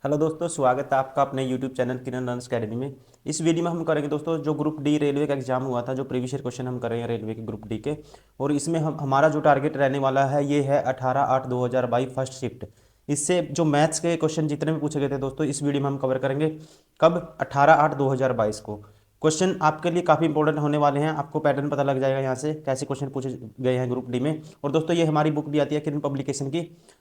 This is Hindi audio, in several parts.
हेलो दोस्तों, स्वागत है आपका अपने यूट्यूब चैनल किरण रन्स अकेडमी में। इस वीडियो में हम करेंगे दोस्तों जो ग्रुप डी रेलवे का एग्जाम हुआ था, जो प्रीवियस ईयर क्वेश्चन हम कर रहे हैं रेलवे के ग्रुप डी के। और इसमें हम हमारा जो टारगेट रहने वाला है ये है 18/8/2022 फर्स्ट शिफ्ट। इससे जो मैथ्स के क्वेश्चन जितने भी पूछे गए थे दोस्तों, इस वीडियो में हम कवर करेंगे। कब? 18/8/2022 को। क्वेश्चन आपके लिए काफ़ी इंपॉर्टेंट होने वाले हैं। आपको पैटर्न पता लग जाएगा यहाँ से कैसे क्वेश्चन पूछे गए हैं ग्रुप डी में। और दोस्तों ये हमारी बुक भी आती है किरण पब्लिकेशन की।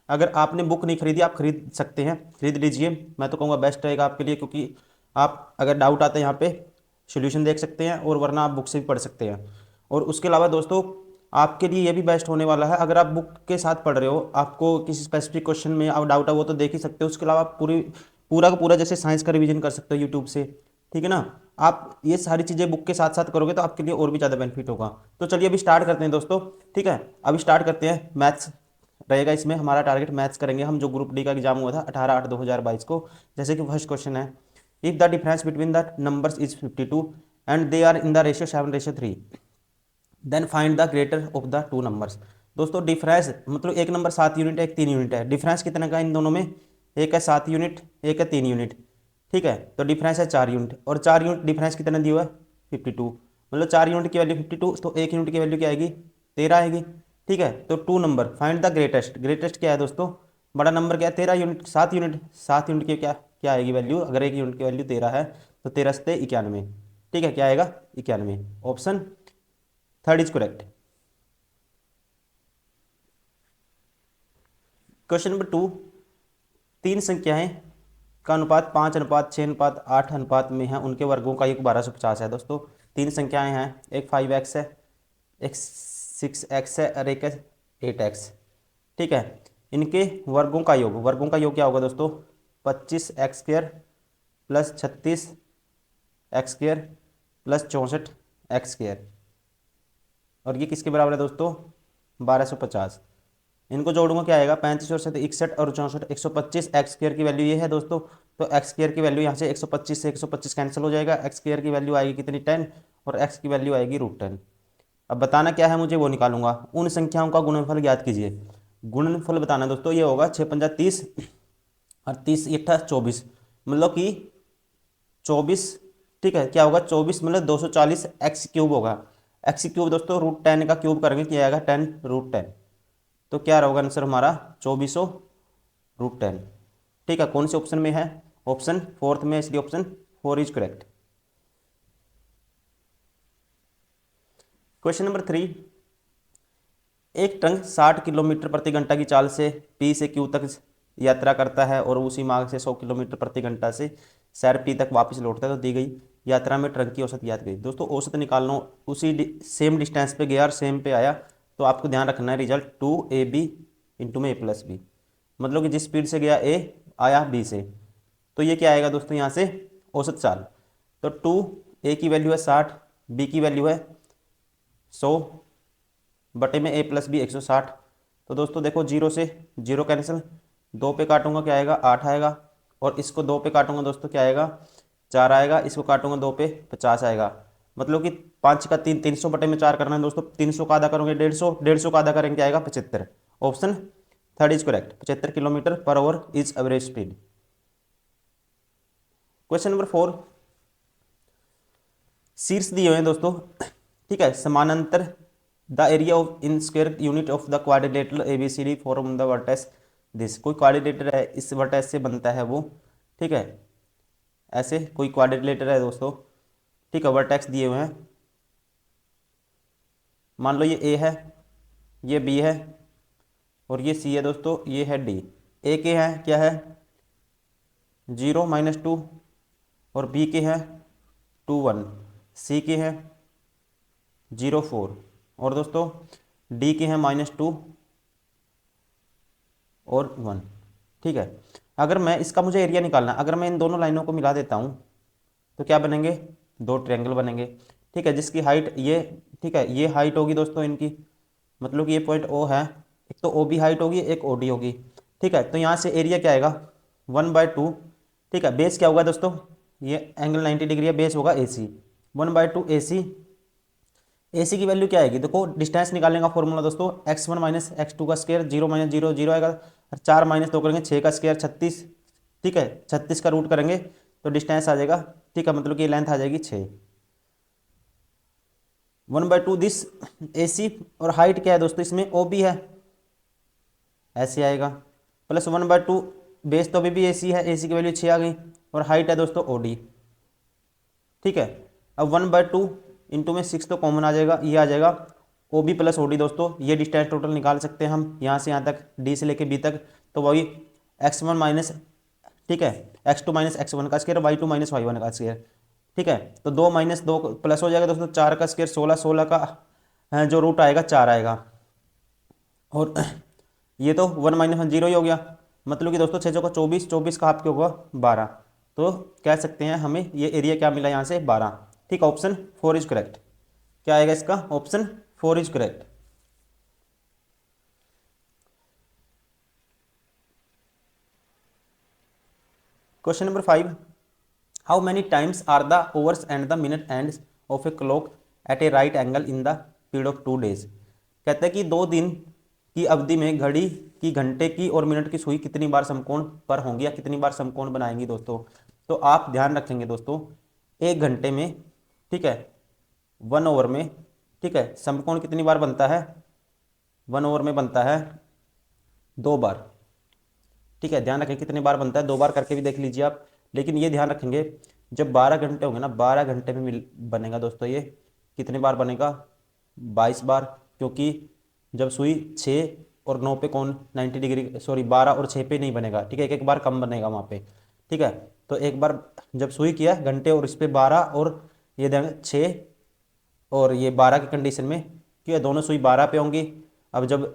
अगर आपने बुक नहीं खरीदी, आप खरीद सकते हैं, खरीद लीजिए। मैं तो कहूँगा बेस्ट रहेगा आपके लिए, क्योंकि आप अगर डाउट आता है यहाँ पे सोल्यूशन देख सकते हैं, और वरना आप बुक से भी पढ़ सकते हैं। और उसके अलावा दोस्तों आपके लिए ये भी बेस्ट होने वाला है, अगर आप बुक के साथ पढ़ रहे हो, आपको किसी स्पेसिफिक क्वेश्चन में आप डाउट है वो तो देख ही सकते हो। उसके अलावा आप पूरा का पूरा जैसे साइंस का रिवीजन कर सकते हो यूट्यूब से। ठीक है ना? आप ये सारी चीज़ें बुक के साथ साथ करोगे तो आपके लिए और भी ज़्यादा बेनिफिट होगा। तो चलिए अभी स्टार्ट करते हैं दोस्तों। ठीक है, अभी स्टार्ट करते हैं। मैथ्स रहेगा इसमें, हमारा टारगेट मैथ्स करेंगे हम, जो ग्रुप डी का एग्जाम हुआ था 18/8/2022 को। जैसे कि फर्स्ट क्वेश्चन है, if the difference between the numbers is 52 and they are in the ratio 7:3, then find the greater of the two numbers. दोस्तों डिफरेंस मतलब एक नंबर 7 यूनिट है, एक 3 यूनिट है। डिफरेंस कितने का इन दोनों में? एक है 7 यूनिट, एक है 3 यूनिट। ठीक है, तो डिफरेंस है 4 यूनिट, और 4 यूनिट डिफरेंस कितना दिया हुआ है? 52। मतलब 4 यूनिट की वैल्यू 52, तो 1 यूनिट की वैल्यू क्या आएगी? 13 आएगी। ठीक है, तो two number find the greatest. Greatest क्या है दोस्तों? बड़ा नंबर क्या है? 13 यूनिट। 7 यूनिट, 7 यूनिट की क्या क्या आएगी वैल्यू? अगर 1 यूनिट की वैल्यू 13 है तो 13 से 91। ठीक है, क्या आएगा? 91। Option third is correct. Question number 2, तीन संख्याएं का अनुपात 5:6:8 में है, उनके वर्गों का योग 1250 है। दोस्तों तीन संख्याएं हैं, एक 5x है, एक 6x है, और एक है 8x। ठीक है, इनके वर्गों का योग क्या होगा दोस्तों? 25x² plus 36x² plus 64x²। और ये किसके बराबर है दोस्तों? 1250। इनको जोड़ूंगा क्या आएगा? 35 और 61 और 64, 125x² की वैल्यू ये है दोस्तों। तो x² की वैल्यू यहाँ से 125 से 125 कैंसिल हो जाएगा। x² की वैल्यू आएगी कितनी? 10। और x की वैल्यू आएगी √10। अब बताना क्या है मुझे, वो निकालूंगा। उन संख्याओं का गुणनफल ज्ञात कीजिए। गुणनफल बताना दोस्तों, ये होगा 6×5 = 30 और 30×8 = 24, मतलब कि 24। ठीक है, क्या होगा? 24 मतलब 240x³ होगा। x³ दोस्तों √10 का क्यूब करेंगे, क्या आएगा? 10√10। तो क्या होगा आंसर हमारा? 2400√10। ठीक है, कौन से ऑप्शन में है? ऑप्शन फोर्थ में, इसलिए option 4 is correct. Question number 3, एक ट्रक 60 किलोमीटर प्रति घंटा की चाल से पी से क्यू तक यात्रा करता है, और उसी मार्ग से 100 किलोमीटर प्रति घंटा से शहर पी तक वापस लौटता है। तो दी गई यात्रा में ट्रक की औसत याद गई। दोस्तों औसत निकालना, उसी सेम डिस्टेंस पे गया और सेम पे आया, तो आपको ध्यान रखना है रिजल्ट 2ab इंटू में a+b। मतलब कि जिस स्पीड से गया ए, आया बी से, तो ये क्या आएगा दोस्तों यहाँ से? औसत चाल। तो 2, ए की वैल्यू है 60, बी की वैल्यू है 100, बटे में a+b 160। तो दोस्तों देखो, 0 से 0 कैंसिल, 2 पे काटूंगा क्या आएगा? 8 आएगा। और इसको 2 पे काटूंगा दोस्तों क्या आएगा? 4 आएगा। इसको काटूंगा 2 पे 50 आएगा। मतलब कि 5 का 3, 300 बटे में 4 करना है दोस्तों। 300 का आधा करोगे 150, 150 का आधा करेंगे क्या आएगा? 75। Option third is correct. 75 kilometre per hour is average speed. Question number 4, शीर्ष दिए हुए हैं दोस्तों। ठीक है, समानांतर the area of in square unit of the quadrilateral ABCD form the vertex this. कोई क्वाड्रिलेटर है, इस वर्टेक्स से बनता है वो। ठीक है, ऐसे कोई क्वाड्रिलेटर है दोस्तों। ठीक है, वर्टेक्स दिए हुए हैं, मान लो ये ए है, ये बी है, और ये सी है दोस्तों, ये है डी। ए के हैं क्या है? 0 - 2, और बी के हैं 2 1, सी के हैं 0 4, और दोस्तों डी के हैं -2 और 1। ठीक है, अगर मैं इसका मुझे एरिया निकालना है, अगर मैं इन दोनों लाइनों को मिला देता हूँ तो क्या बनेंगे? दो ट्रायंगल बनेंगे। ठीक है, जिसकी हाइट ये, ठीक है, ये हाइट होगी दोस्तों इनकी, मतलब कि ये पॉइंट ओ है, एक तो ओ बी हाइट होगी, एक ओ डी होगी। ठीक है, तो यहाँ से एरिया क्या आएगा? 1/2। ठीक है, बेस क्या होगा दोस्तों? ये एंगल 90 डिग्री है, बेस होगा ए सी। 1/2 ए सी। ए सी की वैल्यू क्या आएगी? देखो डिस्टेंस निकालने का फॉर्मूला दोस्तों, x1 - x2 का स्क्वायर, 0 - 0 0 आएगा, और 4 - 2 करेंगे 6 का स्क्वायर 36। ठीक है, 36 का रूट करेंगे तो डिस्टेंस आ जाएगा, ठीक है, मतलब कि लेंथ आ जाएगी 6। 1/2 दिस AC, और हाइट क्या है दोस्तों इसमें OB है, ऐसे आएगा, प्लस 1/2 बेस तो अभी भी AC है, AC की वैल्यू 6 आ गई, और हाइट है दोस्तों OD, ठीक है। अब 1/2 इंटू में 6 तो कॉमन आ जाएगा, ये आ जाएगा OB प्लस OD दोस्तों, ये डिस्टेंस टोटल निकाल सकते हैं हम यहाँ से यहाँ तक, D से लेके B तक, तो वही x1 माइनस, ठीक है, x2 माइनस x1 का स्क्वायर, y2 माइनस y1 का स्क्वायर, ठीक है। तो 2 माइनस 2 प्लस हो जाएगा दोस्तों, 4 का स्क्वायर 16, 16 का जो रूट आएगा 4 आएगा, और ये तो 1 माइनस 1 जीरो ही हो गया, मतलब कि दोस्तों 6 चौका 24, 24 का हाफ क्या होगा 12, तो कह सकते हैं हमें ये एरिया क्या मिला यहाँ से 12, ठीक, ऑप्शन 4 इज करेक्ट। क्या आएगा इसका, option 4 is correct. Question number 5, how many times are the hours and the minute hands of a clock at a right angle in the period of 2 days. कहते हैं कि 2 दिन की अवधि में घड़ी की, घंटे की और मिनट की सुई कितनी बार समकोण पर होंगी या कितनी बार समकोण बनाएंगी दोस्तों। तो आप ध्यान रखेंगे दोस्तों, 1 घंटे में, ठीक है, 1 ओवर में, ठीक है, समकोण कितनी बार बनता है, 1 ओवर में बनता है 2 बार, ठीक है, ध्यान रखें कितनी बार बनता है, 2 बार करके भी देख लीजिए आप, लेकिन ये ध्यान रखेंगे जब 12 घंटे होंगे ना, 12 घंटे में बनेगा दोस्तों, ये कितनी बार बनेगा 22 बार, क्योंकि जब सुई 6 और 9 पे कौन 90 डिग्री, सॉरी 12 और 6 पे नहीं बनेगा, ठीक है, एक एक बार कम बनेगा वहाँ पे, ठीक है। तो एक बार जब सुई किया घंटे और इस पर 12 और ये देंगे 6 और ये 12 की कंडीशन में, ठीक है, दोनों सुई 12 पे होंगी। अब जब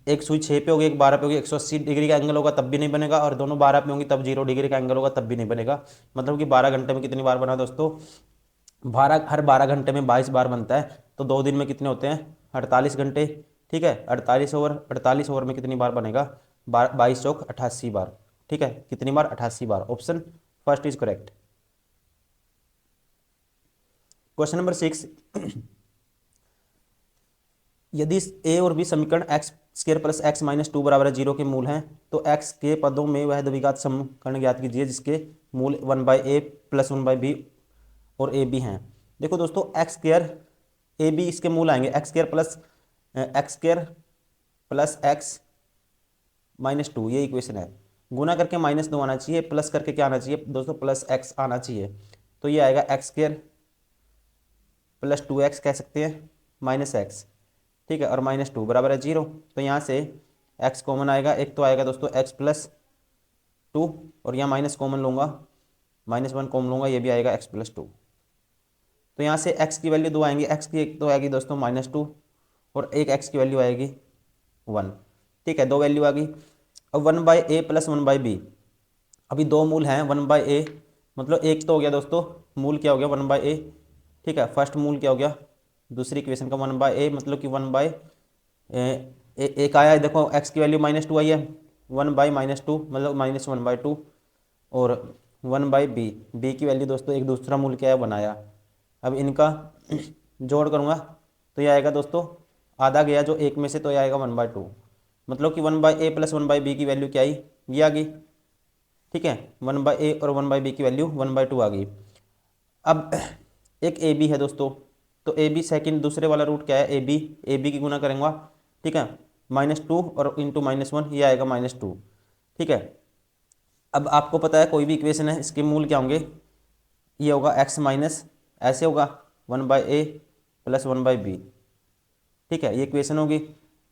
एक सुई 6 पे होगी, एक 12 पे होगी, 180 डिग्री का एंगल होगा तब भी नहीं बनेगा, और दोनों 12 पे होंगी तब 0 डिग्री का एंगल होगा तब भी नहीं बनेगा। मतलब कि 12 घंटे में कितनी बार बना दोस्तों, 12, हर 12 घंटे में 22 बार बनता है, तो 2 दिन में कितने होते हैं 48 घंटे, ठीक है, 48 ओवर में कितनी बार बनेगा 22 चौक 88 बार, ठीक है, कितनी बार 88 बार, option first is correct. Question number 6, यदि ए और बी समीकरण x square plus x minus 2 बराबर 0 के मूल हैं, तो एक्स के पदों में वह द्विघात समीकरण ज्ञात कीजिए जिसके मूल 1/a प्लस 1/b और ए बी हैं। देखो दोस्तों, एक्स स्क्वायर ए बी इसके मूल आएंगे, x square plus x minus 2, ये इक्वेशन है, गुना करके -2 आना चाहिए, प्लस करके क्या आना चाहिए दोस्तों, प्लस एक्स आना चाहिए, तो ये आएगा एक्स स्क्वायर प्लस 2x कह सकते हैं माइनस एक्स, ठीक है, और -2 बराबर है 0, तो यहाँ से x कॉमन आएगा, एक तो आएगा दोस्तों x प्लस 2, और यहाँ माइनस कॉमन लूँगा, -1 कॉमन लूँगा, ये भी आएगा x प्लस 2, तो यहाँ से x की वैल्यू 2 आएंगी, x की एक तो आएगी दोस्तों -2 और एक x की वैल्यू आएगी 1, ठीक है, 2 वैल्यू आ गई। अब 1/a प्लस 1/b, अभी 2 मूल हैं 1/a, मतलब एक तो हो गया दोस्तों, मूल क्या हो गया 1/a, ठीक है, फर्स्ट मूल क्या हो गया दूसरी इक्वेशन का 1/a, मतलब कि 1 एक आया है, देखो x की वैल्यू -2 आई है, 1/-2 मतलब -1/2, और 1/b, b की वैल्यू दोस्तों एक दूसरा मूल क्या है बनाया। अब इनका जोड़ करूँगा तो ये आएगा दोस्तों, आधा गया जो एक में से, तो ये आएगा 1/2, मतलब कि 1/a प्लस 1/b की वैल्यू क्या आई, ये आ गई, ठीक है, 1/a और 1/b की वैल्यू 1/2 आ गई। अब एक ए बी है दोस्तों, तो ए बी सेकेंड दूसरे वाला रूट क्या है ए बी की गुना करेंगे, ठीक है, -2 और इंटू -1, ये आएगा -2, ठीक है। अब आपको पता है कोई भी इक्वेशन है इसके मूल क्या होंगे, ये होगा एक्स माइनस, ऐसे होगा 1/a प्लस 1/b, ठीक है, ये इक्वेशन होगी।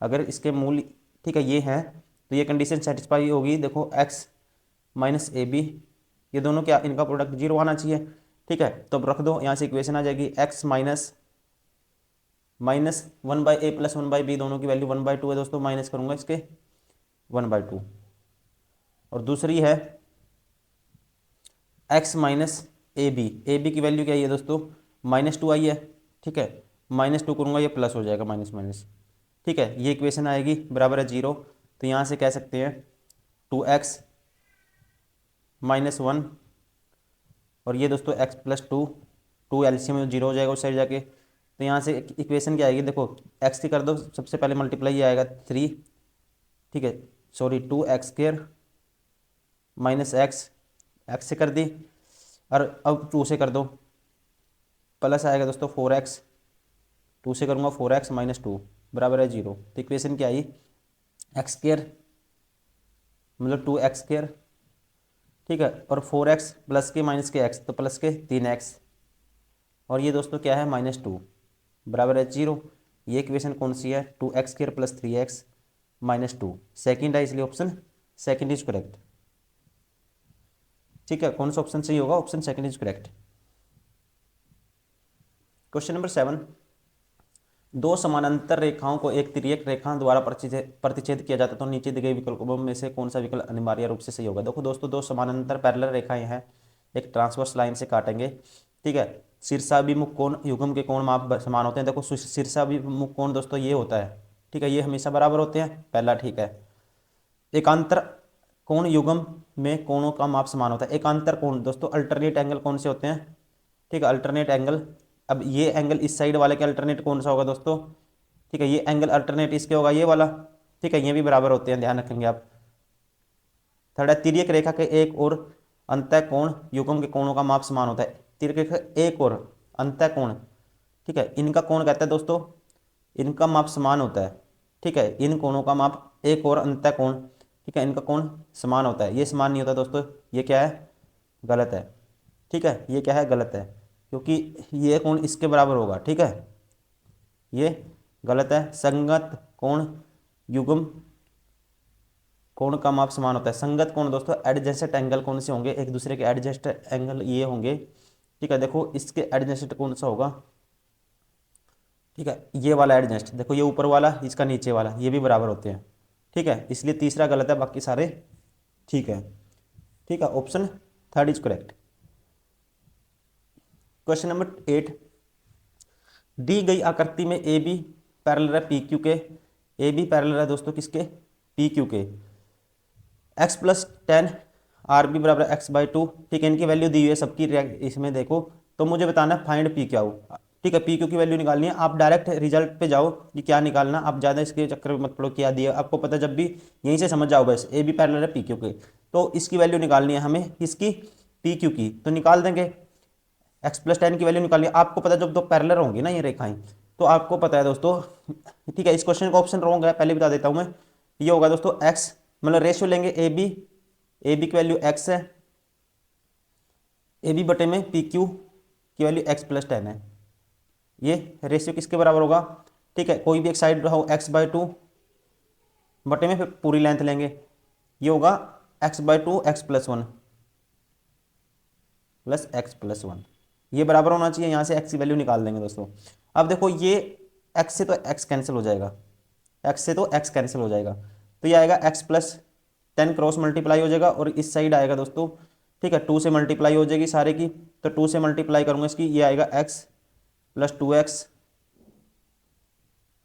अगर इसके मूल, ठीक है, ये हैं, तो ये कंडीशन सेटिस्फाई होगी, देखो एक्स माइनस ए बी, ये दोनों क्या, इनका प्रोडक्ट 0 आना चाहिए, ठीक है, तो अब रख दो, यहाँ से इक्वेशन आ जाएगी x minus 1/a plus 1/b, दोनों की वैल्यू 1/2 है दोस्तों, माइनस करूँगा इसके 1/2, और दूसरी है x माइनस ए बी की वैल्यू क्या है दोस्तों -2 आई है, ठीक है, -2 करूँगा ये प्लस हो जाएगा माइनस माइनस, ठीक है, ये इक्वेशन आएगी बराबर है 0, तो यहाँ से कह सकते हैं 2x -1, और ये दोस्तों x प्लस 2 एलसीएम में 0 हो जाएगा उस साइड जाके, तो यहाँ से इक्वेशन क्या आएगी, देखो x की कर दो सबसे पहले मल्टीप्लाई, ये आएगा 3, ठीक है, sorry 2x square minus x, x से कर दी, और अब 2 से कर दो, प्लस आएगा दोस्तों 4x, 2 से करूँगा 4x माइनस 2 बराबर है 0। तो इक्वेशन क्या आई, एक्स स्क्र मतलब 2x², ठीक है, और 4x प्लस के माइनस के x तो प्लस के 3x, और ये दोस्तों क्या है -2 बराबर है 0। ये इक्वेशन कौन सी है, 2x² plus 3x minus 2, second है, इसलिए ऑप्शन सेकेंड इज करेक्ट। ठीक है, कौन सा ऑप्शन सही होगा, option second is correct. Question number 7, दो समानांतर रेखाओं को एक तिर्यक रेखा द्वारा प्रतिच्छेद किया जाता है तो नीचे दिए गए विकल्पों में से कौन सा विकल्प अनिवार्य रूप से सही होगा। देखो दोस्तों, दो समानांतर पैरेलल रेखाएं हैं, एक ट्रांसवर्स लाइन से काटेंगे, ठीक है। शीर्षाभिमुख कोण युग्म के कोण माप समान होते हैं। देखो शीर्षाभिमुख कोण दोस्तों ये होता है, ठीक है, ये हमेशा बराबर होते हैं, पहला ठीक है। एकांतर कोण युग्म में कोणों का माप समान होता है। एकांतर कोण दोस्तों अल्टरनेट एंगल कौन से होते हैं, ठीक है, अल्टरनेट एंगल। अब ये एंगल इस साइड वाले के अल्टरनेट कौन सा होगा दोस्तों, ठीक है, ये एंगल अल्टरनेट इसके होगा ये वाला, ठीक है, ये भी बराबर होते हैं, ध्यान रखेंगे आप। थर्ड है तिर्यक रेखा के एक और अंतः कोण युग्म के कोणों का माप समान होता है। तिर्यक रेखा एक और अंतः कोण, ठीक है, इनका कोण कहता है दोस्तों, इनका माप समान होता है, ठीक है, इन कोणों का माप एक और अंतः कोण, ठीक है, इनका कोण समान होता है। ये समान नहीं होता दोस्तों, ये क्या है, गलत है, ठीक है, ये क्या है, गलत है, क्योंकि ये कोण इसके बराबर होगा, ठीक है, ये गलत है। संगत कोण युग्म कोण का माप समान होता है। संगत कोण दोस्तों एडजेसेंट एंगल कौन से होंगे, एक दूसरे के एडजस्ट एंगल ये होंगे, ठीक है। देखो इसके एडजेसेंट कौन सा होगा, ठीक है, ये वाला एडजस्ट, देखो ये ऊपर वाला इसका नीचे वाला, ये भी बराबर होते हैं, ठीक है, इसलिए तीसरा गलत है, बाकी सारे ठीक है, ठीक है, option third is correct. Question number 8, दी गई आकृति में ए बी पैरेलल है पी क्यू के, ए बी पैरेलल है दोस्तों किसके, पी क्यू के। एक्स प्लस 10 आर बी बराबर x/2, ठीक है, इनकी वैल्यू दी हुई है सबकी, इसमें देखो, तो मुझे बताना है फाइंड पी क्यू, ठीक है, पी क्यू की वैल्यू निकालनी है। आप डायरेक्ट रिजल्ट पे जाओ कि क्या निकालना, आप ज़्यादा इसके चक्कर में मत पड़ो क्या दिया आपको पता, जब भी यहीं से समझ जाओ बस, ए बी पैरेलल है पी क्यू के, तो इसकी वैल्यू निकालनी है हमें, किसकी, पी क्यू की, तो निकाल देंगे। एक्स प्लस 10 की वैल्यू निकालिए, आपको पता है जब दो पैरेलल होंगी ना ये रेखाएं, तो आपको पता है दोस्तों, ठीक है, इस क्वेश्चन का ऑप्शन रॉन्ग है, पहले बता देता हूं मैं, ये होगा दोस्तों एक्स, मतलब रेशियो लेंगे ए बी की वैल्यू एक्स है, ए बी बटे में पी क्यू की वैल्यू एक्स प्लस 10 है, ये रेशियो किसके बराबर होगा, ठीक है, कोई भी एक साइड हो x/2 बटे में फिर पूरी लेंथ लेंगे, ये होगा x/2 x+1 प्लस x+1, ये बराबर होना चाहिए, यहाँ से x की वैल्यू निकाल देंगे दोस्तों। अब देखो ये x से तो x कैंसिल हो जाएगा, x से तो x कैंसिल हो जाएगा, तो ये आएगा x+10 क्रॉस मल्टीप्लाई हो जाएगा, और इस साइड आएगा दोस्तों, ठीक है, 2 से मल्टीप्लाई हो जाएगी सारे की, तो 2 से मल्टीप्लाई करूँगा इसकी, ये आएगा x+2x,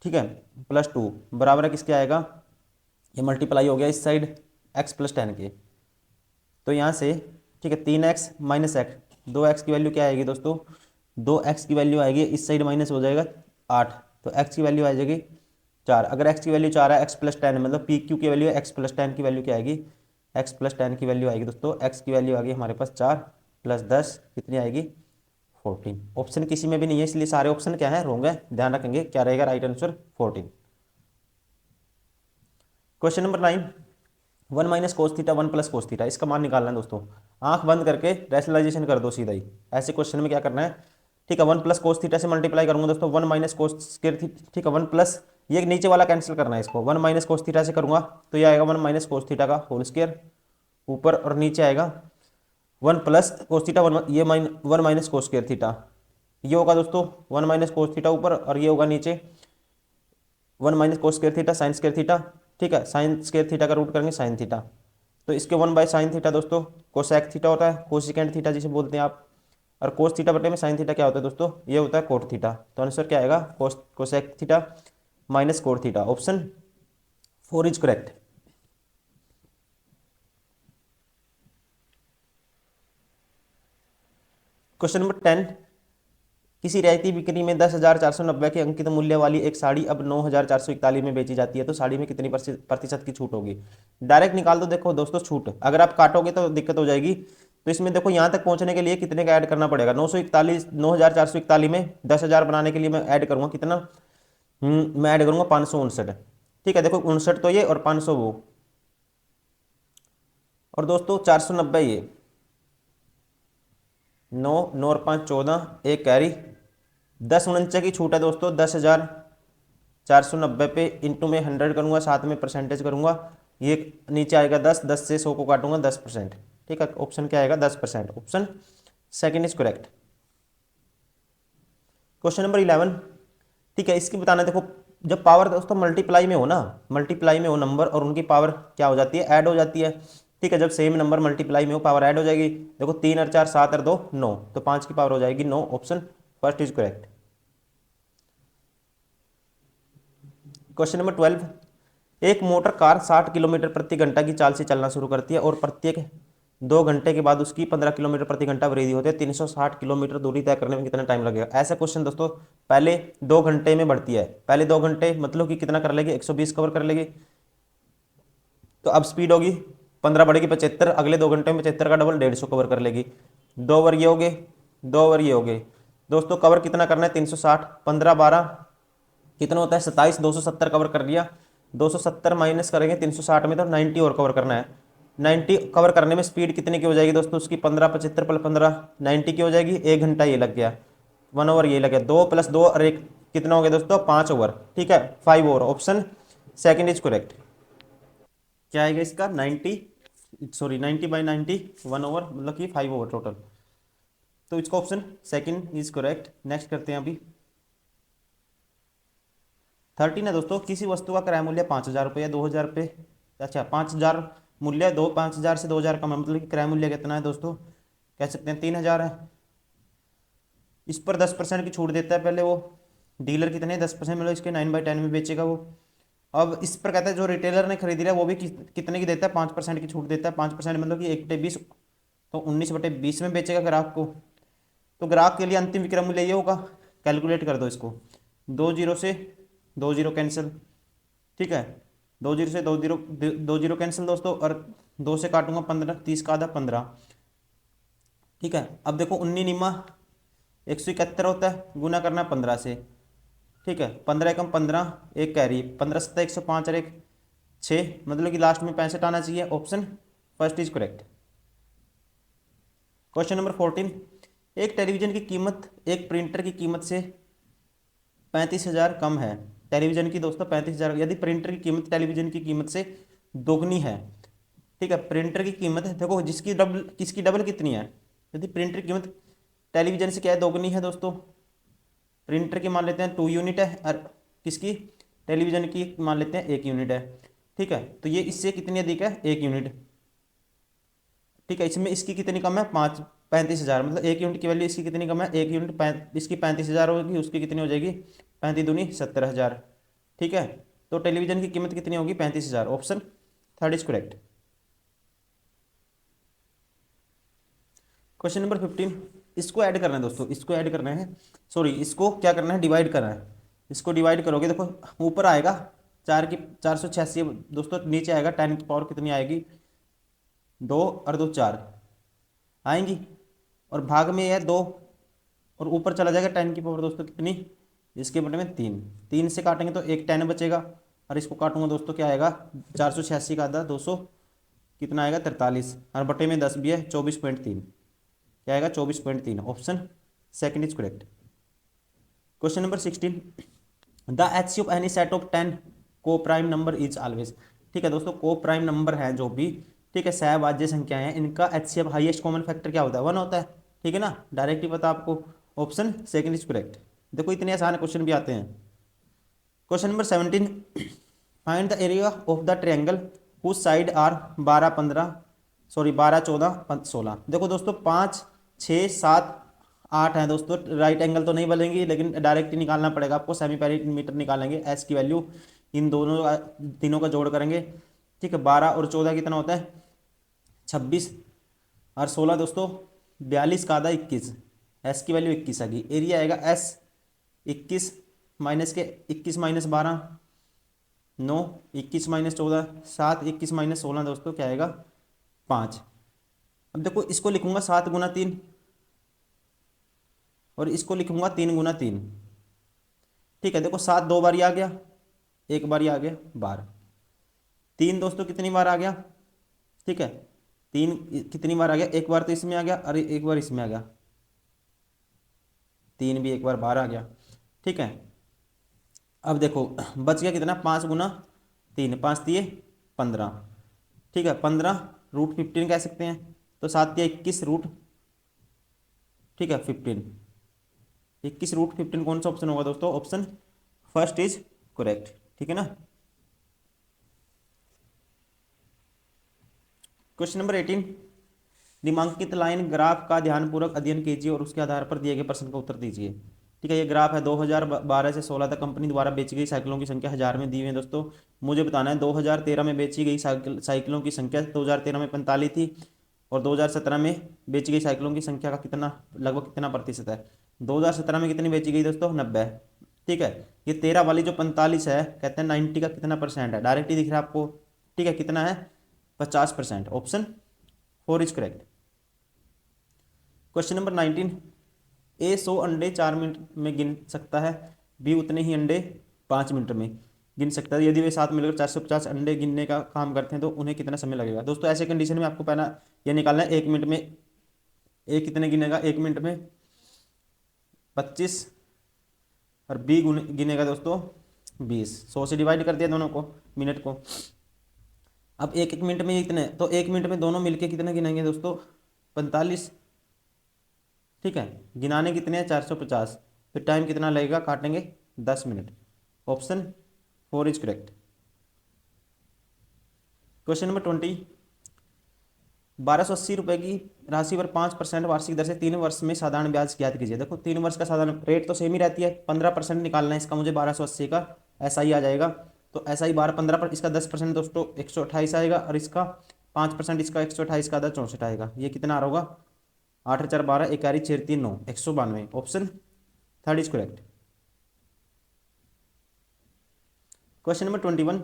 ठीक है, +2 बराबर है किसके आएगा, ये मल्टीप्लाई हो गया इस साइड x+10 के, तो यहाँ से, ठीक है, 3x माइनस एक्स, 2x की वैल्यू क्या आएगी दोस्तों, 2x की वैल्यू आएगी इस साइड माइनस हो जाएगा 8, तो x की वैल्यू आ जाएगी 4। अगर x की वैल्यू 4 है, x+10 मतलब पी क्यू की वैल्यू x+10 की वैल्यू क्या आएगी, x+10 की वैल्यू आएगी दोस्तों, x की वैल्यू आ गई हमारे पास 4 + 10 कितनी आएगी 14। ऑप्शन किसी में भी नहीं है, इसलिए सारे ऑप्शन क्या है, रॉन्ग है, ध्यान रखेंगे क्या रहेगा right answer 14। Question number 9, 1 minus cos theta 1 plus cos theta, इसका मान निकालना है दोस्तों। आंख बंद करके रैशनलाइजेशन कर दो सीधा ही, ऐसे क्वेश्चन में क्या करना है, ठीक है, 1 प्लस कोस थीटा से मल्टीप्लाई करूंगा दोस्तों, 1 माइनस कोस स्क्वायर थीटा, ठीक है, 1 प्लस, ये नीचे वाला कैंसिल करना है इसको, 1 माइनस कोस थीटा से करूंगा तो ये आएगा 1 माइनस कोस थीटा का होल स्क्वायर ऊपर, और नीचे आएगा 1 प्लस कोस थीटा 1, ये 1 माइनस कोस स्क्वायर थीटा, ये होगा दोस्तों 1 माइनस कोस थीटा ऊपर, और ये होगा नीचे 1 minus cos square theta sine square theta, ठीक है, साइन स्क्वायर थीटा का रूट करेंगे साइन थीटा, तो इसके 1/sin थीटा दोस्तों कोसेक थीटा होता है, कोसिकेंट थीटा जिसे बोलते हैं आप, और कोस थीटा बटे में साइन थीटा क्या होता है दोस्तों, ये होता है कोट थीटा, तो आंसर क्या आएगा cosec theta minus cot theta, option 4 is correct. Question number 10, किसी रियायती बिक्री में 10,490 के अंकित मूल्य वाली एक साड़ी अब 9,441 में बेची जाती है तो साड़ी में कितनी प्रतिशत की छूट होगी। डायरेक्ट निकाल दो। देखो दोस्तों छूट अगर आप काटोगे तो दिक्कत हो जाएगी। तो इसमें देखो यहाँ तक पहुंचने के लिए कितने का ऐड करना पड़ेगा। 941 9,441 में 10,000 बनाने के लिए मैं ऐड करूंगा कितना, मैं ऐड करूंगा 559। ठीक है, देखो 59 तो ये और 500 वो, और दोस्तों 490 ये, 9 9 और 5 14, एक कैरी, 10 49 की छूट है दोस्तों। 10,490 पे इंटू में 100 करूंगा, साथ में परसेंटेज करूंगा, ये नीचे आएगा 10, 10 से 100 को काटूंगा 10%। ठीक है, ऑप्शन क्या आएगा 10%, option second is correct. Question number 11। ठीक है, इसकी बताना देखो, जब पावर दोस्तों मल्टीप्लाई में हो ना, मल्टीप्लाई में हो नंबर और उनकी पावर क्या हो जाती है, ऐड हो जाती है। ठीक है, जब सेम नंबर मल्टीप्लाई में हो पावर ऐड हो जाएगी। देखो 3 और 4 7 और 2 9, तो 5 की पावर हो जाएगी 9, option first is correct. Question number 12। एक मोटर कार 60 किलोमीटर प्रति घंटा की चाल से चलना शुरू करती है और प्रत्येक 2 घंटे के बाद उसकी 15 किलोमीटर प्रति घंटा वृद्धि होती है। 360 किलोमीटर दूरी तय करने में कितना टाइम लगेगा। ऐसा क्वेश्चन दोस्तों, पहले 2 घंटे में बढ़ती है, पहले 2 घंटे मतलब कि कितना कर लेगी, 120 कवर कर लेगी। तो अब स्पीड होगी 15 बढ़ेगी 75, अगले 2 घंटे में 75 का डबल 150 कवर कर लेगी। 2 ओवर ये हो गए, 2 ओवर ये हो गए। दोस्तों कवर कितना करना है, 360, 15 12 कितना होता है 27, 270 कवर कर लिया। 270 माइनस करेंगे 360 में तो 90 और कवर करना है। 90 कवर करने में स्पीड कितने की हो जाएगी दोस्तों उसकी, 15 75 प्लस 15 90 की हो जाएगी। 1 घंटा ये लग गया, 1 ओवर ये लग गया, 2 + 2 और 1 कितना हो गया दोस्तों, 5 ओवर। ठीक है, 5 over, option second is correct. क्या आएगा इसका 90, सॉरी 90/90, 1 ओवर मतलब कि 5 ओवर टोटल। तो इसका option second is correct. Next करते हैं अभी 13 है दोस्तों। किसी वस्तु का क्रय मूल्य 5,000 रुपये, 2,000 रुपये, अच्छा 5,000 मूल्य, 5,000 से 2,000 कम है, मतलब कि क्रय मूल्य कितना है दोस्तों, कह सकते हैं 3,000 है। इस पर 10% की छूट देता है पहले वो डीलर, कितने 10% मतलब इसके 9/10 में बेचेगा वो। अब इस पर कहता है जो रिटेलर ने खरीद लिया वो भी कितने की देता है, 5% की छूट देता है। 5% मतलब कि 1/20, तो 19/20 में बेचेगा ग्राहक को। तो ग्राहक के लिए अंतिम विक्रय मूल्य ये होगा, कैलकुलेट कर दो इसको। 2 जीरो से 2 जीरो कैंसिल, ठीक है, 2 जीरो से 2 जीरो कैंसिल दोस्तों, और 2 से काटूंगा 15, 30 का आधा 15। ठीक है, अब देखो 19 निमा 171 होता है, गुना करना है 15 से। ठीक है, 15 एकम 15, एक कैरी, 15 सत्ता 105 और एक 6, मतलब कि लास्ट में 65 आना चाहिए, option first is correct. Question number 14। एक टेलीविजन की कीमत एक प्रिंटर की कीमत से 35,000 कम है। टेलीविजन की दोस्तों 35,000, यदि प्रिंटर की कीमत टेलीविजन की कीमत से दोगुनी है। ठीक है, प्रिंटर की कीमत देखो जिसकी डबल, किसकी डबल कितनी है, यदि प्रिंटर की कीमत टेलीविजन से क्या है, दोगुनी है दोस्तों। प्रिंटर की मान लेते हैं 2 यूनिट है और किसकी, टेलीविजन की मान लेते हैं 1 यूनिट है। ठीक है, तो ये इससे कितनी अधिक है, 1 यूनिट। ठीक है, इसमें इसकी कितनी कम है, 35,000, मतलब 1 यूनिट की वैल्यू इसकी कितनी कम है, 1 यूनिट इसकी 35,000 होगी, उसकी कितनी हो जाएगी 35 दूनी 70,000। ठीक है, तो टेलीविजन की कीमत कितनी होगी 35,000, option third is correct. Question number 15। इसको ऐड करना है दोस्तों, इसको ऐड करना है, सॉरी इसको क्या करना है, डिवाइड करना है। इसको डिवाइड करोगे देखो ऊपर आएगा 486 दोस्तों, नीचे आएगा 10 की पावर कितनी आएगी, 2 और 2 4 आएंगी, और भाग में है 2, और ऊपर चला जाएगा 10 की पावर दोस्तों कितनी, इसके बटे में 3, 3 से काटेंगे तो एक 10 बचेगा, और इसको काटूंगा दोस्तों क्या आएगा, 486 का आधा 200 कितना आएगा 43, और बटे में 10 भी है 24.3, क्या आएगा 24.3, option second is correct. Question number 16। The H of any set of 10 को प्राइम नंबर इज ऑलवेज। ठीक है दोस्तों, को प्राइम नंबर है जो भी, ठीक है, सहभाज्य संख्याएं हैं, इनका एचसीएफ हाईएस्ट कॉमन फैक्टर क्या होता है, 1 होता है। ठीक है ना, डायरेक्ट ही पता आपको, ऑप्शन सेकंड इज करेक्ट। देखो इतने आसान क्वेश्चन भी आते हैं। Question number 17। Find the area of the triangle whose side are 12 15, sorry 12 14 16। देखो दोस्तों 5 6 7 8 है दोस्तों, राइट एंगल तो नहीं बनेंगी, लेकिन डायरेक्ट ही निकालना पड़ेगा आपको, सेमी पेरीमीटर निकालेंगे, एस की वैल्यू इन दोनों तीनों का जोड़ करेंगे। ठीक है, 12 और 14 कितना होता है 26, और 16 दोस्तों 42 का आधा 21, एस की वैल्यू 21 आ गई। एरिया आएगा एस 21 माइनस के 21 माइनस 12 9, 21 माइनस 14 7, 21 माइनस 16 दोस्तों क्या आएगा 5। अब देखो इसको लिखूंगा 7 गुना 3 और इसको लिखूंगा 3 गुना 3। ठीक है, देखो 7 2 बार ही आ गया, एक बार ही आ गया 12। 3 दोस्तों कितनी बार आ गया, ठीक है 3 कितनी बार आ गया, एक बार तो इसमें आ गया, अरे एक बार इसमें आ गया, 3 भी एक बार बाहर आ गया। ठीक है, अब देखो बच गया कितना, 5 गुना 3, 5 × 3 = 15। ठीक है, 15 √15 कह सकते हैं, तो 7 × 3 = 21 रूट, ठीक है 15, 21 √15 कौन सा ऑप्शन होगा दोस्तों, ऑप्शन फर्स्ट इज करेक्ट। ठीक है ना। क्वेश्चन नंबर 18, निम्नलिखित लाइन ग्राफ का ध्यानपूर्वक अध्ययन कीजिए और उसके आधार पर दिए गए प्रश्न का उत्तर दीजिए। ठीक है, ये ग्राफ है 2012 से 16 तक कंपनी द्वारा बेची गई साइकिलों की संख्या 1000 में दी हुई है दोस्तों। मुझे बताना है 2013 में बेची गई साइकिलों की संख्या 2013 में 45 थी और 2017 में बेची गई साइकिलों की संख्या का कितना लगभग कितना प्रतिशत है। 2017 में कितनी बेची गई दोस्तों, 90। ठीक है, ये 13 वाली जो 45 है कहते हैं 90 का कितना परसेंट है, डायरेक्ट ही दिख रहा है आपको। ठीक है, कितना है 50%, option 4 is correct. Question number 19, ए 100 अंडे 4 मिनट में गिन सकता है, बी उतने ही अंडे 5 मिनट में गिन सकता है। यदि वे साथ मिलकर 450 अंडे गिनने का काम करते हैं तो उन्हें कितना समय लगेगा। दोस्तों ऐसे कंडीशन में आपको पहला यह निकालना है 1 मिनट में ए कितने गिनेगा, 1 मिनट में 25 और बी गिनेगा दोस्तों 20। 100 से डिवाइड कर दिया दोनों को, मिनट को। अब एक एक मिनट में इतने, तो 1 मिनट में दोनों मिलके कितना गिनेंगे दोस्तों, 45। ठीक है, गिनाने कितने हैं 450, फिर टाइम कितना लगेगा, काटेंगे 10 minute, option 4 is correct. Question number 20, 1280 रुपये की राशि पर 5% वार्षिक दर से 3 वर्ष में साधारण ब्याज ज्ञात कीजिए। देखो 3 वर्ष का साधारण रेट तो सेम ही रहती है, 15% निकालना है इसका मुझे 1280 का, ऐसा ही आ जाएगा। तो ऐसा ही 12 15 पर इसका 10% दोस्तों 128 आएगा और इसका 5% इसका 128 का आधा 64 आएगा। ये कितना आ रहा होगा, 8 4 12 1 6 3 9 192, option 3 is correct. Question number 21,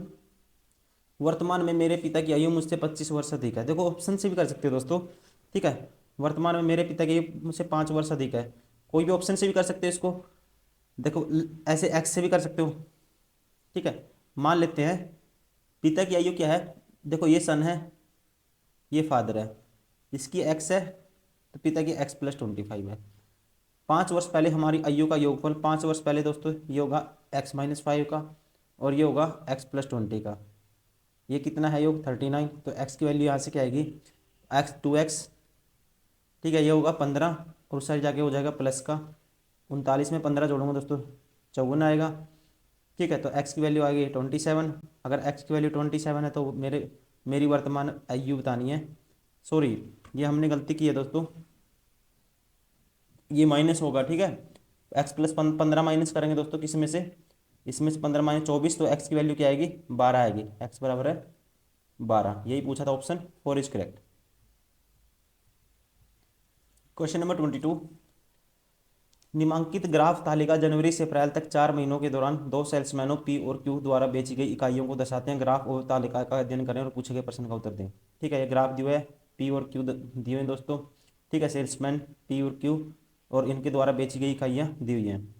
वर्तमान में मेरे पिता की आयु मुझसे 25 वर्ष अधिक है। देखो ऑप्शन से भी कर सकते हो दोस्तों। ठीक है, वर्तमान में मेरे पिता की आयु मुझसे 5 वर्ष अधिक है, कोई भी ऑप्शन से भी कर सकते हो इसको। देखो ऐसे एक्स से भी कर सकते हो। ठीक है, मान लेते हैं पिता की आयु क्या है, देखो ये सन है, ये फादर है, इसकी एक्स है, तो पिता की एक्स प्लस 25 है। 5 वर्ष पहले हमारी आयु का योगफल, 5 वर्ष पहले दोस्तों ये होगा एक्स माइनस 5 का और ये होगा एक्स प्लस 20 का। ये कितना है योग 39, तो x की वैल्यू यहाँ से क्या आएगी, x 2x। ठीक है, ये होगा 15 और उस साइड जाके हो जाएगा प्लस का 39 में 15 जोड़ूंगा दोस्तों 54 आएगा। ठीक है, तो x की वैल्यू आएगी 27। अगर x की वैल्यू 27 है तो मेरी वर्तमान आयु बतानी है। सॉरी, ये हमने गलती की है दोस्तों, ये माइनस होगा। ठीक है, x प्लस 15 माइनस करेंगे दोस्तों किस में से, इसमें से 15 माइनस 24, तो x की वैल्यू क्या आएगी 12 आएगी, x बराबर है 12। यही पूछा था, option 4 is correct. Question number 22, निम्नलिखित ग्राफ तालिका जनवरी से अप्रैल तक 4 महीनों के दौरान 2 सेल्समैनों पी और क्यू द्वारा बेची गई इकाइयों को दर्शाते हैं। ग्राफ और तालिका का अध्ययन करें और पूछे गए प्रश्न का उत्तर दें। ठीक है, ये ग्राफ दिए हुए है, पी और क्यू दिए हुए दोस्तों। ठीक है, सेल्समैन पी और क्यू और इनके द्वारा बेची गई इकाइयाँ दी हुई हैं,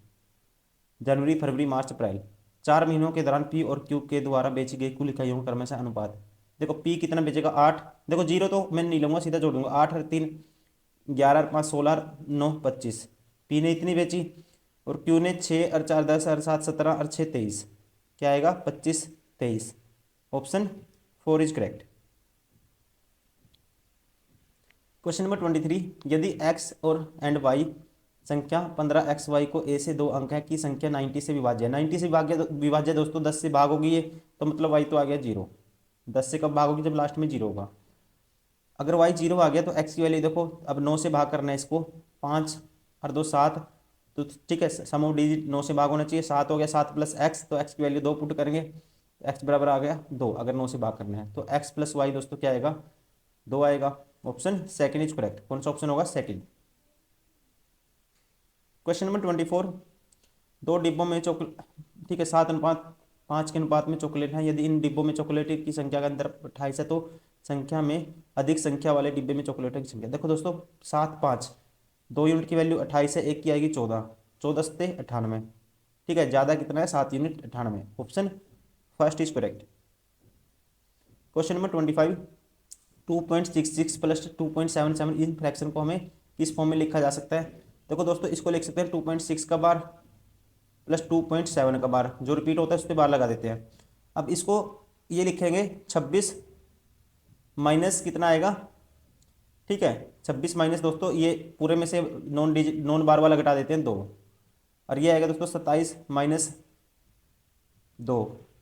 जनवरी फरवरी मार्च अप्रैल। 4 महीनों के दौरान पी और क्यू के द्वारा बेची गई कुल इकाइयों का क्रमशः अनुपात। देखो पी कितना बेचेगा 8, देखो जीरो तो मैं नहीं लूंगा, सीधा जोड़ूंगा, 8 और 3 11 और 5 16 9 25। पी ने इतनी बेची और क्यू ने 6 और 4 10 और 7 17 और 6 23, क्या आएगा 25 23, option 4 is correct. Question number 23, यदि x और एंड y संख्या 15xy को a से 2 अंक है की संख्या 90 से विभाज्य है। 90 से विभाज्य दोस्तों 10 से भाग होगी ये, तो मतलब y तो आ गया 0। 10 से कब भाग होगी, जब लास्ट में 0 होगा। अगर y 0 आ गया तो x की वैल्यू देखो, अब 9 से भाग करना है इसको, 5 और 2 7, तो ठीक है सम ऑफ डिजिट 9 से भाग होना चाहिए, 7 हो गया, 7 प्लस x, तो x की वैल्यू 2 पुट करेंगे, x बराबर आ गया 2। अगर 9 से भाग करना है तो x प्लस वाई दोस्तों क्या आएगा 2 आएगा, ऑप्शन सेकंड इज करेक्ट। कौन सा ऑप्शन होगा, सेकंड। क्वेश्चन नंबर 24, दो डिब्बों में चॉकलेट, ठीक है, 7:5 के अनुपात में चॉकलेट है। यदि इन डिब्बों में चॉकलेट की संख्या का अंतर 28 है तो संख्या में अधिक संख्या वाले डिब्बे में चॉकलेटों की संख्या। देखो दोस्तों, 7:5, 2 यूनिट की वैल्यू 28 है, एक की आएगी 14, 14 सत्ते 98, ठीक है, ज़्यादा कितना है 7 unit 98, option first is correct. Question number 25, 2.66 plus 2.77 in fraction को हमें किस फॉर्म में लिखा जा सकता है। देखो दोस्तों, इसको लिख सकते हैं 2.6 का बार प्लस 2.7 का बार, जो रिपीट होता है उस पर बार लगा देते हैं। अब इसको ये लिखेंगे 26 माइनस कितना आएगा, ठीक है, 26 माइनस दोस्तों ये पूरे में से नॉन बार वाला घटा देते हैं 2, और ये आएगा दोस्तों 27 माइनस 2,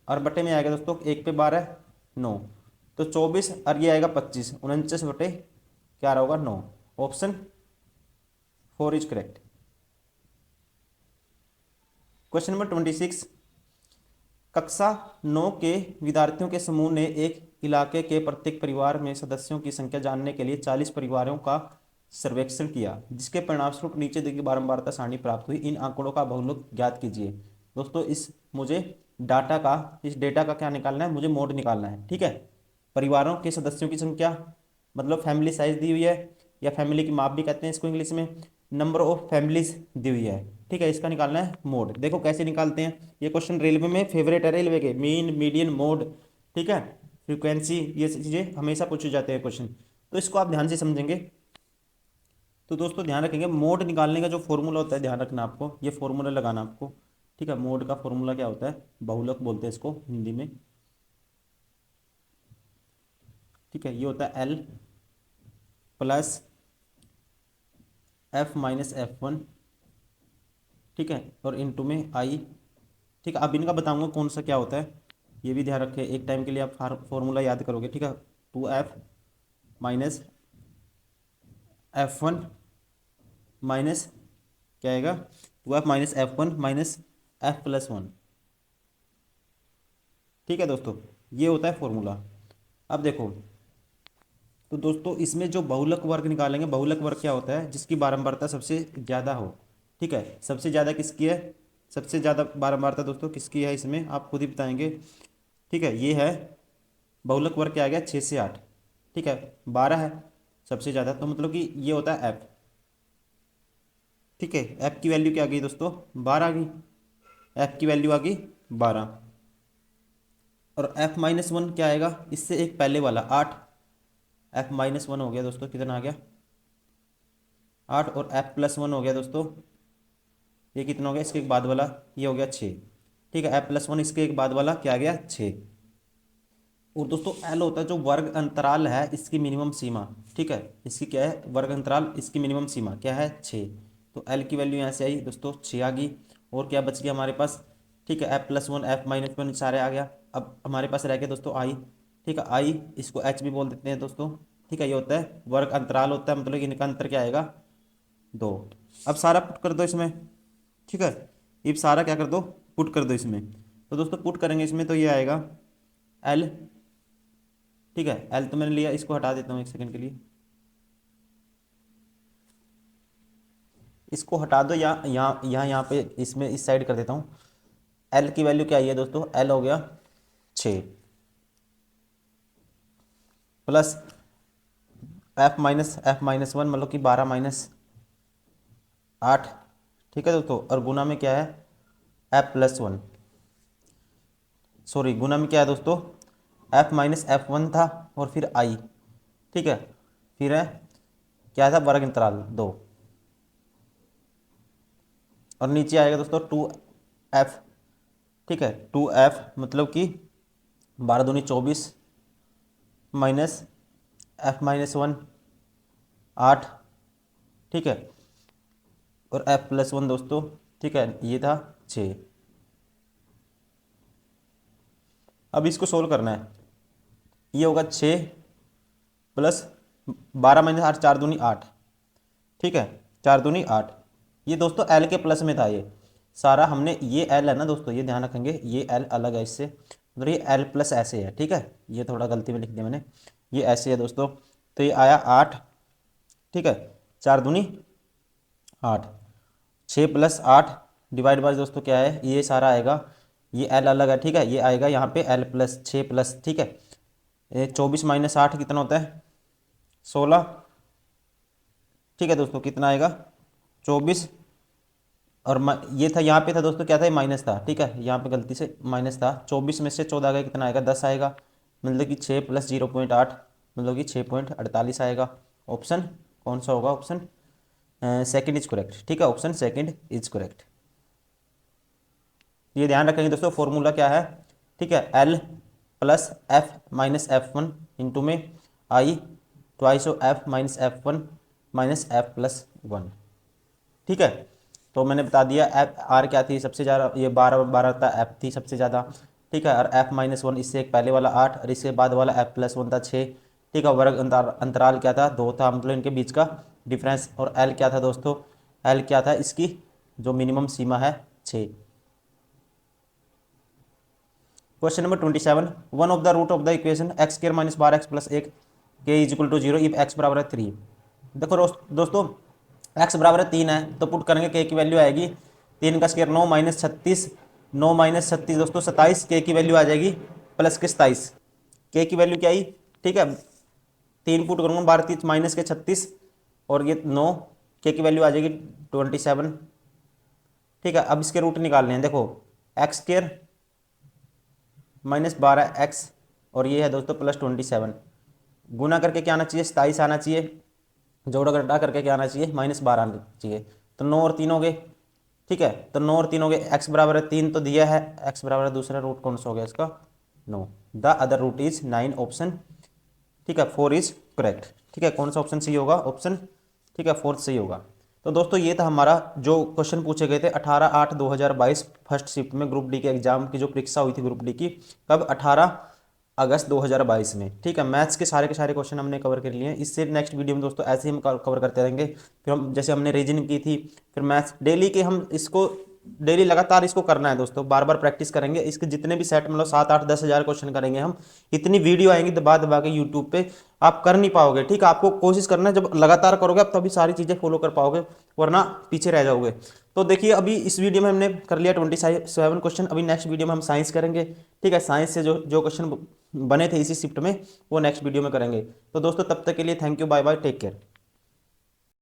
और बटे में आएगा दोस्तों 1 पे 12 9, तो 24, और ये आएगा 25, 49 बटे क्या आ रहा होगा 9, option 4 is correct. Question number 26, कक्षा 9 के विद्यार्थियों के समूह ने एक इलाके के प्रत्येक परिवार में सदस्यों की संख्या जानने के लिए 40 परिवारों का सर्वेक्षण किया, जिसके परिणामस्वरूप नीचे दी गई बारंबारता सारणी प्राप्त हुई। इन आंकड़ों का बहुलक ज्ञात कीजिए। दोस्तों, इस डेटा का क्या निकालना है, मुझे मोड निकालना है, ठीक है। परिवारों के सदस्यों की संख्या मतलब फैमिली साइज दी हुई है, या फैमिली की माप भी कहते हैं इसको इंग्लिश में, नंबर ऑफ फैमिलीज दी हुई है, ठीक है, इसका निकालना है मोड। देखो कैसे निकालते हैं, ये क्वेश्चन रेलवे में फेवरेट है, रेलवे के मीन मीडियन मोड, ठीक है, फ्रीक्वेंसी, ये चीज़ें हमेशा पूछे जाते हैं क्वेश्चन, तो इसको आप ध्यान से समझेंगे। तो दोस्तों ध्यान रखेंगे, मोड निकालने का जो फॉर्मूला होता है, ध्यान रखना आपको, ये फॉर्मूला लगाना आपको, ठीक है। मोड का फॉर्मूला क्या होता है, बहुलक बोलते हैं इसको हिंदी में, ठीक है, ये होता है L plus F minus F1, ठीक है, और इनटू में I, ठीक है। अब इनका बताऊंगा कौन सा क्या होता है, ये भी ध्यान रखें, एक टाइम के लिए आप फॉर्मूला याद करोगे, ठीक है। 2F माइनस F1 माइनस क्या आएगा, 2F minus F1 minus F plus 1, ठीक है दोस्तों, ये होता है फॉर्मूला। अब देखो, तो दोस्तों इसमें जो बहुलक वर्ग निकालेंगे, बहुलक वर्ग क्या होता है, जिसकी बारंबारता सबसे ज़्यादा हो, ठीक है। सबसे ज़्यादा किसकी है, सबसे ज़्यादा बारंबारता दोस्तों किसकी है, इसमें आप खुद ही बताएंगे, ठीक है। ये है बहुलक वर्ग, क्या आ गया 6 से 8, ठीक है, 12 है सबसे ज़्यादा, तो मतलब कि ये होता है F, ठीक है। F की वैल्यू क्या आ गई दोस्तों, 12 आ गई, F की वैल्यू आ गई 12, और F माइनस 1 क्या आएगा, इससे एक पहले वाला 8, F माइनस 1 हो गया दोस्तों, कितना आ गया 8, और F प्लस 1 हो गया दोस्तों, ये कितना हो गया, इसके एक बाद वाला ये हो गया 6, ठीक है। F प्लस 1 इसके एक बाद वाला क्या आ गया 6, और दोस्तों L होता है जो वर्ग अंतराल है इसकी मिनिमम सीमा, ठीक है, इसकी क्या है वर्ग अंतराल, इसकी मिनिमम सीमा क्या है 6, तो L की वैल्यू यहाँ से आई दोस्तों 6 आ गई, और क्या बच गया हमारे पास, ठीक है, F प्लस 1 F माइनस 1 सारे आ गया। अब हमारे पास रह गया दोस्तों I, ठीक है, I इसको H भी बोल देते हैं दोस्तों, ठीक है, ये होता है वर्ग अंतराल होता है, मतलब कि इनका अंतर क्या आएगा 2। अब सारा पुट कर दो इसमें, ठीक है, ये सारा क्या कर दो पुट कर दो इसमें, तो दोस्तों पुट करेंगे इसमें तो ये आएगा L, ठीक है, L तो मैंने लिया, इसको हटा देता हूँ एक सेकंड के लिए, इसको हटा दो, या यहाँ पे इसमें इस साइड कर देता हूँ। L की वैल्यू क्या आई है दोस्तों, L हो गया 6 प्लस F माइनस 1 मतलब कि 12 माइनस 8, ठीक है दोस्तों, और गुना में क्या है F प्लस 1, सॉरी गुना में क्या है दोस्तों F माइनस F1 था, और फिर I, ठीक है, फिर है क्या था वर्ग अंतराल 2, और नीचे आएगा दोस्तों 2F, ठीक है, 2F मतलब कि 12 दूनी 24 माइनस F माइनस 1 8, ठीक है, और F प्लस 1 दोस्तों, ठीक है, ये था 6। अब इसको सोल्व करना है, ये होगा 6 प्लस 12 माइनस 8, 4 दूनी 8, ठीक है, 4 दूनी 8, ये दोस्तों L के प्लस में था, ये सारा हमने, ये L है ना दोस्तों, ये ध्यान रखेंगे, ये L अलग है इससे, मतलब ये L प्लस ऐसे है, ठीक है, ये थोड़ा गलती में लिख दिया मैंने, ये ऐसे है दोस्तों, तो ये आया 8, ठीक है, 4 दूनी 8, 6 + 8 डिवाइड बाय दोस्तों क्या है, ये सारा आएगा, ये एल अलग है, ठीक है, ये आएगा यहाँ पे एल प्लस 6 ठीक है। 24 - 8 कितना होता है, 16, ठीक है दोस्तों, कितना आएगा 24। और ये था, यहाँ पे था दोस्तों क्या था, ये माइनस था, ठीक है, यहाँ पे गलती से माइनस था। 24 में से 14 गया, कितना आएगा 10 आएगा, मतलब कि 6 + 0.8 मतलब कि 6.48 आएगा। ऑप्शन कौन सा होगा, ऑप्शन सेकंड इज करेक्ट, ठीक है, ऑप्शन सेकंड इज करेक्ट। ये ध्यान रखेंगे दोस्तों, फॉर्मूला क्या है, ठीक है, L + F - F1 इंटू में I twice of F - F1 - F + 1, ठीक है। तो मैंने बता दिया एफ आर क्या थी सबसे ज़्यादा, ये 12 था, एफ थी सबसे ज़्यादा, ठीक है, और F - 1 इससे एक पहले वाला 8 और इसके बाद वाला F + 1 था 6, ठीक है। वर्ग अंतराल क्या था, 2 था, मतलब इनके बीच का डिफरेंस। और L क्या था दोस्तों, L क्या था, इसकी जो मिनिमम सीमा है 6। Question number 27, one of the root of the equation x² - 12x + 1 k = 0 if x = 3। देखो दोस्तों, x = 3 है तो पुट करेंगे k की वैल्यू आएगी 3 का स्क्वायर 9 - 36, 9 - 36 दोस्तों 27, k की वैल्यू आ जाएगी प्लस के 27, k की वैल्यू क्या आई, ठीक है, 3 पुट करूँगा 12 3 माइनस के 36 और ये 9, k की वैल्यू आ जाएगी 27, ठीक है। अब इसके रूट निकालने हैं, देखो x² -12x और ये है दोस्तों +27, गुना करके क्या आना चाहिए, 27 आना चाहिए, जोड़ घटा करके क्या आना चाहिए, -12 आना चाहिए। तो 9 और 3 हो गए, ठीक है, तो 9 और 3 हो गए, x = 3 तो दिया है, x = दूसरा रूट कौन सा हो गया इसका, 9, the other root is 9, option, ठीक है, 4 इज करेक्ट, ठीक है। कौन सा ऑप्शन सही होगा, ऑप्शन, ठीक है, 4 सही होगा। तो दोस्तों ये था हमारा जो क्वेश्चन पूछे गए थे 18/8/2022 फर्स्ट शिफ्ट में ग्रुप डी के एग्जाम की जो परीक्षा हुई थी ग्रुप डी की, कब, 18 अगस्त 2022 में, ठीक है। मैथ्स के सारे क्वेश्चन हमने कवर कर लिए हैं। इससे नेक्स्ट वीडियो में दोस्तों ऐसे ही हम कवर करते रहेंगे। फिर हम जैसे हमने रीजनिंग की थी, फिर मैथ्स डेली के, हम इसको डेली लगातार इसको करना है दोस्तों, बार बार प्रैक्टिस करेंगे इसके जितने भी सेट, मतलब 7 8 10 हज़ार क्वेश्चन करेंगे हम। इतनी वीडियो आएंगी दबा दबा के यूट्यूब पे, आप कर नहीं पाओगे, ठीक है। आपको कोशिश करना है, जब लगातार करोगे आप तभी सारी चीज़ें फॉलो कर पाओगे, वरना पीछे रह जाओगे। तो देखिए अभी इस वीडियो में हमने कर लिया 27 क्वेश्चन, अभी नेक्स्ट वीडियो में हम साइंस करेंगे, ठीक है। साइंस से जो जो क्वेश्चन बने थे इसी शिफ्ट में वो नेक्स्ट वीडियो में करेंगे। तो दोस्तों तब तक के लिए thank you, bye bye, take care.